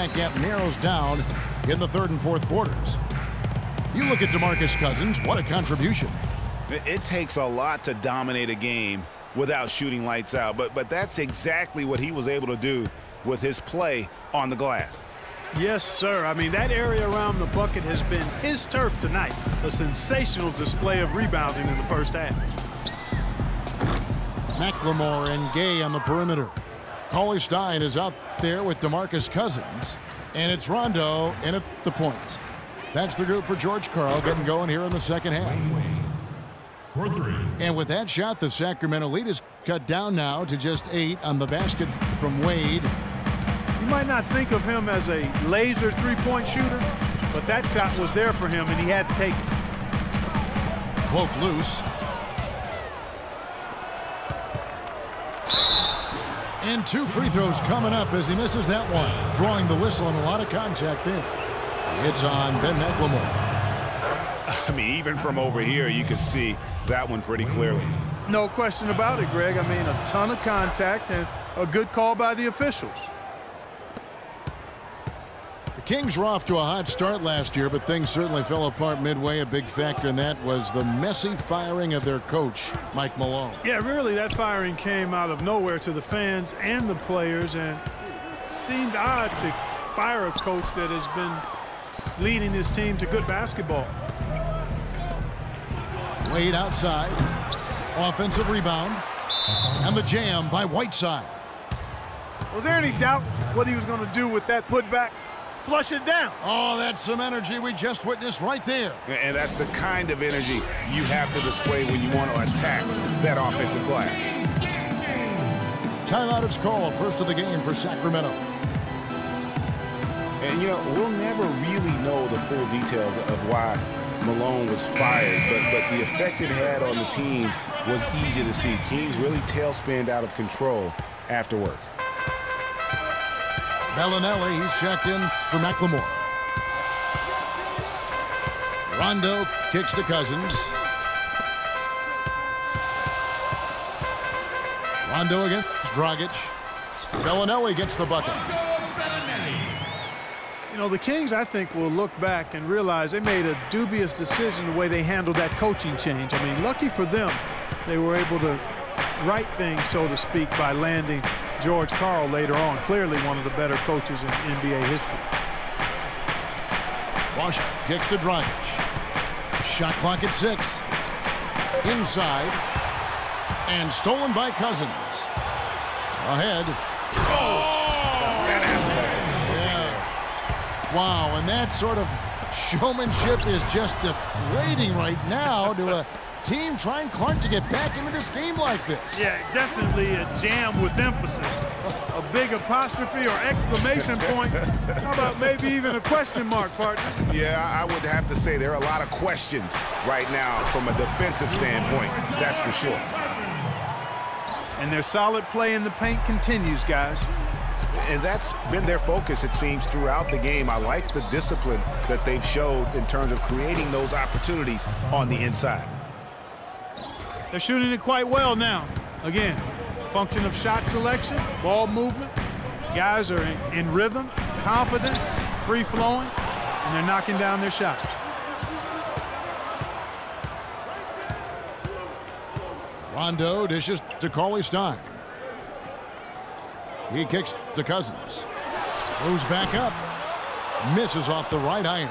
that gap narrows down in the third and fourth quarters. You look at DeMarcus Cousins, what a contribution. It takes a lot to dominate a game without shooting lights out, but that's exactly what he was able to do with his play on the glass. Yes, sir. I mean, that area around the bucket has been his turf tonight. A sensational display of rebounding in the first half. McLemore and Gay on the perimeter. Cauley Stein is out there with DeMarcus Cousins, and it's Rondo in at the point. That's the group for George Karl getting going here in the second half. And with that shot, the Sacramento lead is cut down now to just 8 on the basket from Wade. You might not think of him as a laser three-point shooter, but that shot was there for him, and he had to take it. Cloak loose. And 2 free throws coming up as he misses that one. Drawing the whistle and a lot of contact there. It's on Ben McLemore. I mean, even from over here, you can see that one pretty clearly. No question about it, Greg. I mean, a ton of contact and a good call by the officials. The Kings were off to a hot start last year, but things certainly fell apart midway. A big factor in that was the messy firing of their coach, Mike Malone. Yeah, really, that firing came out of nowhere to the fans and the players, and it seemed odd to fire a coach that has been leading his team to good basketball. Wade outside. Offensive rebound. And the jam by Whiteside. Was there any doubt what he was going to do with that putback? Flush it down. Oh, that's some energy we just witnessed right there. And that's the kind of energy you have to display when you want to attack that offensive glass. Timeout is called. First of the game for Sacramento. And, you know, we'll never really know the full details of why Malone was fired, but the effect it had on the team was easy to see. Teams really tailspinned out of control afterwards. Bellinelli, he's checked in for McLemore. Rondo kicks to Cousins. Rondo against Dragic. Bellinelli gets the bucket. You know, the Kings, I think, will look back and realize they made a dubious decision the way they handled that coaching change. I mean, lucky for them, they were able to right things, so to speak, by landing George Karl later on. Clearly one of the better coaches in NBA history. Wash kicks to Dragic. Shot clock at 6. Inside. And stolen by Cousins. Ahead. Oh! Wow, and that sort of showmanship is just deflating right now to a team trying Clark to get back into this game like this. Yeah, definitely a jam with emphasis. A big apostrophe or exclamation point. How about maybe even a question mark, partner? Yeah, I would have to say there are a lot of questions right now from a defensive standpoint. That's for sure. And their solid play in the paint continues, guys. And that's been their focus, it seems, throughout the game. I like the discipline that they've showed in terms of creating those opportunities on the inside. They're shooting it quite well now. Again, function of shot selection, ball movement. Guys are in rhythm, confident, free-flowing, and they're knocking down their shots. Rondo dishes to Cauley Stein. He kicks to Cousins. Moves back up. Misses off the right iron.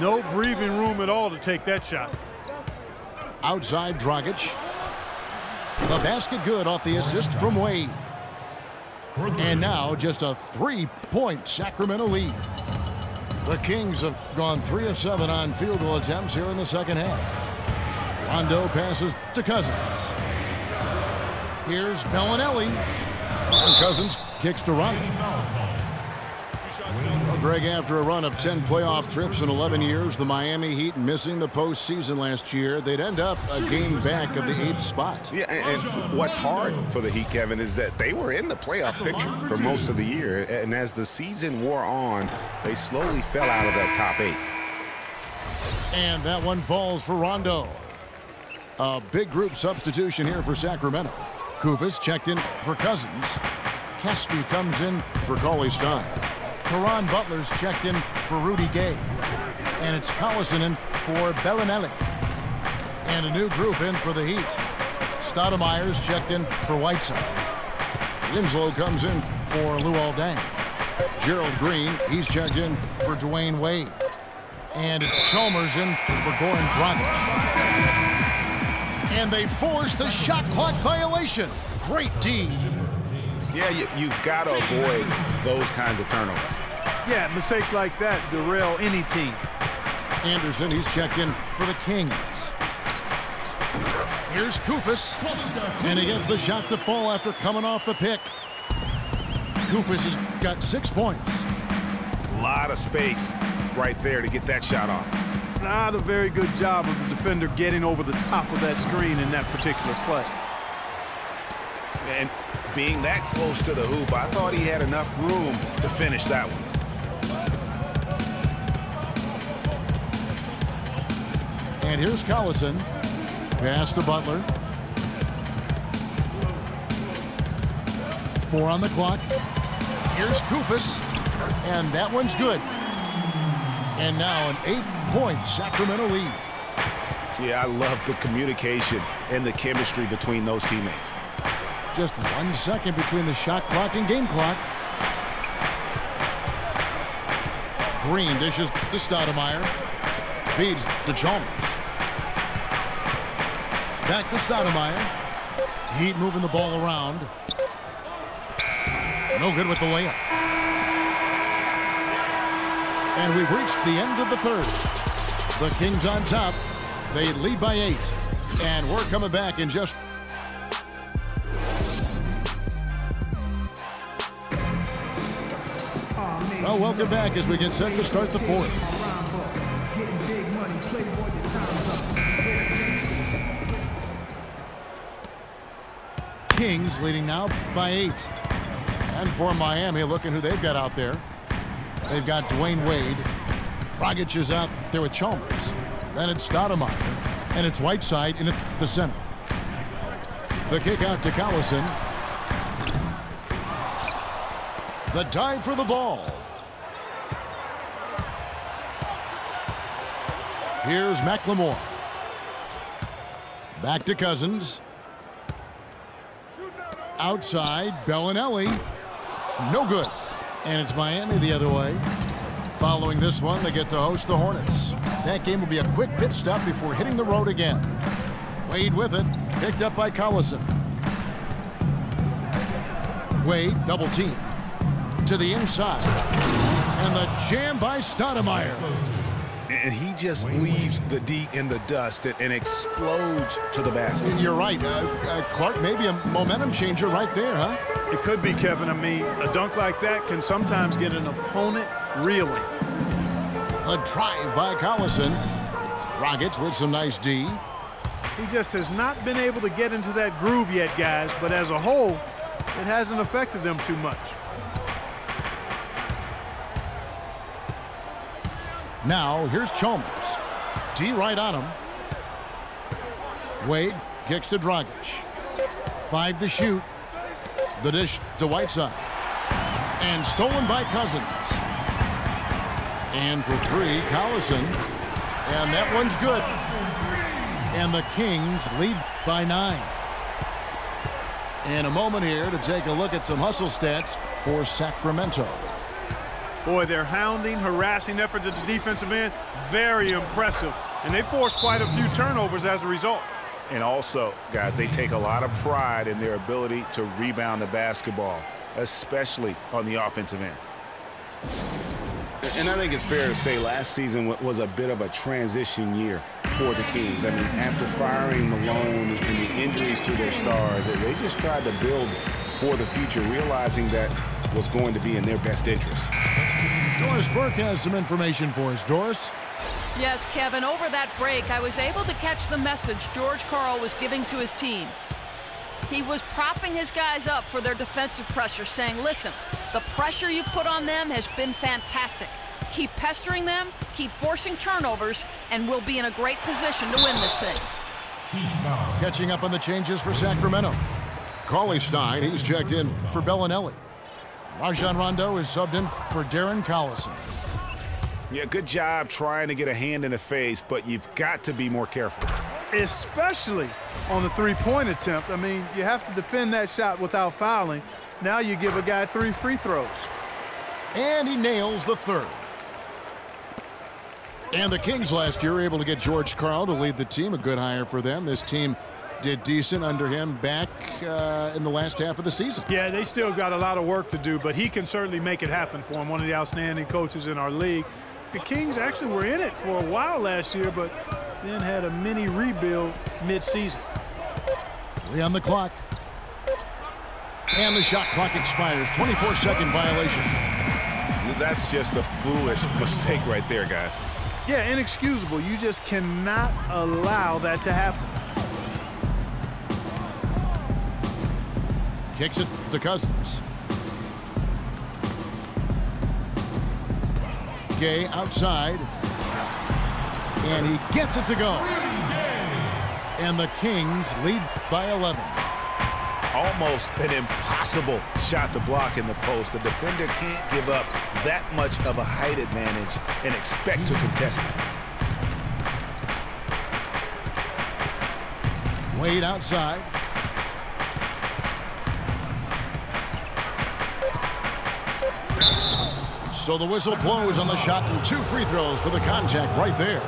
No breathing room at all to take that shot. Outside Dragic. The basket good off the assist from Wade. And now just a 3-point Sacramento lead. The Kings have gone 3 of 7 on field goal attempts here in the second half. Rondo passes to Cousins. Here's Bellinelli. And Cousins kicks to Rondo. Well, Greg, after a run of 10 playoff trips in 11 years, the Miami Heat missing the postseason last year, they'd end up a game back of the 8th spot. Yeah, and what's hard for the Heat, Kevin, is that they were in the playoff picture for most of the year. And as the season wore on, they slowly fell out of that top 8. And that one falls for Rondo. A big group substitution here for Sacramento. Kufis checked in for Cousins. Caspi comes in for Cauley Stein. Caron Butler's checked in for Rudy Gay. And it's Collison in for Bellinelli. And a new group in for the Heat. Stoudemire's checked in for Whiteside. Winslow comes in for Luol Deng. Gerald Green, he's checked in for Dwayne Wade. And it's Chalmers in for Goran Dragic. And they force the shot clock violation. Great D. Yeah, you've got to avoid those kinds of turnovers. Yeah, mistakes like that derail any team. Anderson, he's checked in for the Kings. Here's Koufos. And he gets the shot to fall after coming off the pick. Koufos has got 6 points. A lot of space right there to get that shot off. Not a very good job of the defender getting over the top of that screen in that particular play. And being that close to the hoop, I thought he had enough room to finish that one. And here's Collison. Pass to Butler. 4 on the clock. Here's Koufos. And that one's good. And now an 8-point Sacramento lead. Yeah, I love the communication and the chemistry between those teammates. Just 1 second between the shot clock and game clock. Green dishes to Stoudemire. Feeds to Chalmers. Back to Stoudemire. Heat moving the ball around. No good with the layup. And we've reached the end of the third. The Kings on top. They lead by 8. And we're coming back in just... Well, welcome back as we get set to start the fourth. Kings leading now by 8. And for Miami, looking who they've got out there. They've got Dwayne Wade. Dragic is out there with Chalmers. Then it's Stoudemire. And it's Whiteside in the center. The kick out to Collison. The dive for the ball. Here's McLemore. Back to Cousins. Outside, Bellinelli. No good. And it's Miami the other way. Following this one, they get to host the Hornets. That game will be a quick pit stop before hitting the road again. Wade with it. Picked up by Collison. Wade, double team. To the inside. And the jam by Stoudemire. And he just leaves the D in the dust and explodes to the basket. You're right. Clark, maybe a momentum changer right there, huh? It could be, Kevin. I mean, a dunk like that can sometimes get an opponent reeling. A drive by Collison. Dragic with some nice D. He just has not been able to get into that groove yet, guys. But as a whole, it hasn't affected them too much. Now, here's Chalmers. D right on him. Wade kicks to Dragic. 5 to shoot. The dish to Whiteside. And stolen by Cousins. And for 3, Collison. And that one's good. And the Kings lead by 9. In a moment here to take a look at some hustle stats for Sacramento. Boy, their hounding, harassing effort at the defensive end, very impressive. And they forced quite a few turnovers as a result. And also, guys, they take a lot of pride in their ability to rebound the basketball, especially on the offensive end. And I think it's fair to say last season was a bit of a transition year for the Kings. I mean, after firing Malone and the injuries to their stars, they just tried to build for the future, realizing that was going to be in their best interest. Doris Burke has some information for us. Doris? Yes, Kevin, over that break, I was able to catch the message George Karl was giving to his team. He was propping his guys up for their defensive pressure, saying, listen, the pressure you put on them has been fantastic. Keep pestering them, keep forcing turnovers, and we'll be in a great position to win this thing. Catching up on the changes for Sacramento. Cauley Stein, he's checked in for Bellinelli. Rajon Rondo is subbed in for Darren Collison. Yeah, good job trying to get a hand in the face, but you've got to be more careful. Especially on the three-point attempt. I mean, you have to defend that shot without fouling. Now you give a guy 3 free throws. And he nails the third. And the Kings last year were able to get George Karl to lead the team. A good hire for them. This team did decent under him back in the last half of the season. Yeah, they still got a lot of work to do, but he can certainly make it happen for him. One of the outstanding coaches in our league. The Kings actually were in it for a while last year, but then had a mini rebuild mid-season. 3 on the clock. And the shot clock expires. 24-second violation. That's just a foolish mistake right there, guys. Yeah, inexcusable. You just cannot allow that to happen. Kicks it to Cousins. Gay outside. And he gets it to go. And the Kings lead by 11. Almost an impossible shot to block in the post. The defender can't give up that much of a height advantage and expect to contest it. Wade outside. So the whistle blows on the shot and 2 free throws for the contact right there.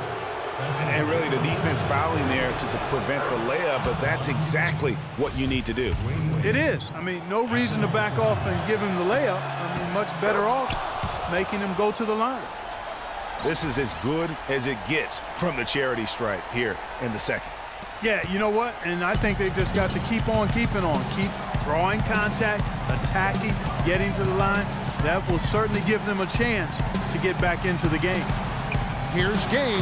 And really the defense fouling there to prevent the layup, but that's exactly what you need to do. It is. I mean, no reason to back off and give him the layup. I mean, much better off making him go to the line. This is as good as it gets from the charity stripe here in the second. Yeah, you know what? And I think they've just got to keep on keeping on. Keep drawing contact, attacking, getting to the line. That will certainly give them a chance to get back into the game. Here's Gay.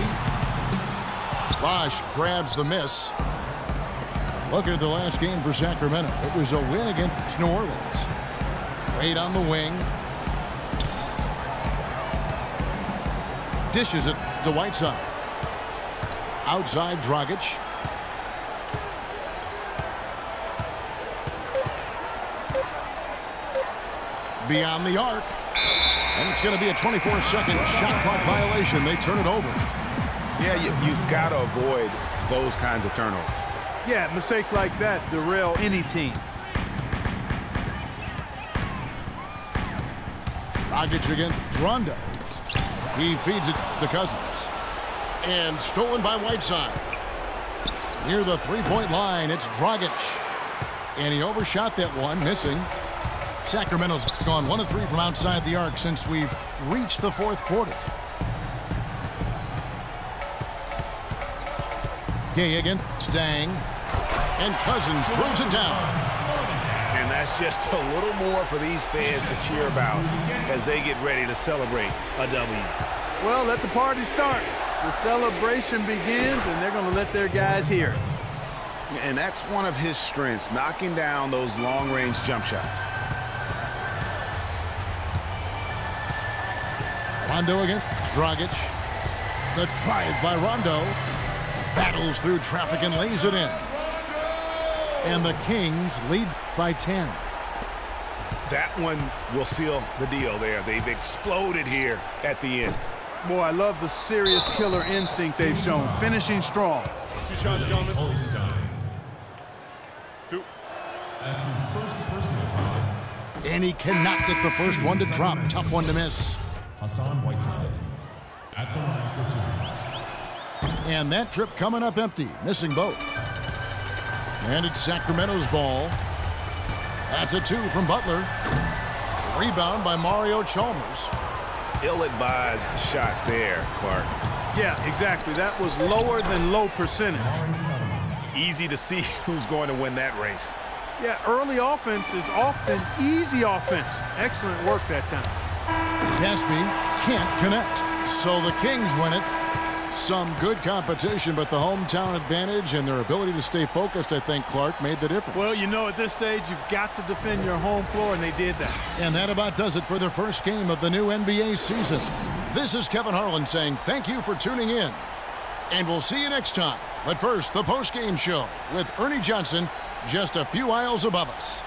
Bosch grabs the miss. Look at the last game for Sacramento. It was a win against New Orleans. Wade on the wing. Dishes it to Whiteside. Outside Dragic. Beyond the arc. And it's going to be a 24-second shot clock violation. They turn it over. Yeah, you've got to avoid those kinds of turnovers. Yeah, mistakes like that derail any team. Dragic again. Rondo. He feeds it to Cousins. And stolen by Whiteside. Near the three-point line, it's Dragic. And he overshot that one, missing. Sacramento's gone 1 of 3 from outside the arc since we've reached the fourth quarter. Gay again, Stang, and Cousins throws it down. And that's just a little more for these fans to cheer about as they get ready to celebrate a W. Well, let the party start. The celebration begins, and they're going to let their guys hear it. And that's one of his strengths, knocking down those long-range jump shots. Rondo again, Dragic. The drive by Rondo. Battles through traffic and lays it in. And the Kings lead by 10. That one will seal the deal there. They've exploded here at the end. Boy, I love the serious killer instinct they've shown. Finishing strong. 2 shots, gentlemen. Two. That's his first personal foul. And he cannot get the first one to drop. Tough one to miss. Hassan Whiteside at the line for 2. And that trip coming up empty, missing both. And it's Sacramento's ball. That's a 2 from Butler. Rebound by Mario Chalmers. Ill-advised shot there, Clark. Yeah, exactly. That was lower than low percentage. Easy to see who's going to win that race. Yeah, early offense is often easy offense. Excellent work that time. Caspi can't connect. So the Kings win it. Some good competition, but the hometown advantage and their ability to stay focused, I think, Clark, made the difference. Well, you know, at this stage, you've got to defend your home floor, and they did that. And that about does it for the first game of the new NBA season. This is Kevin Harlan saying thank you for tuning in. And we'll see you next time. But first, the post-game show with Ernie Johnson just a few aisles above us.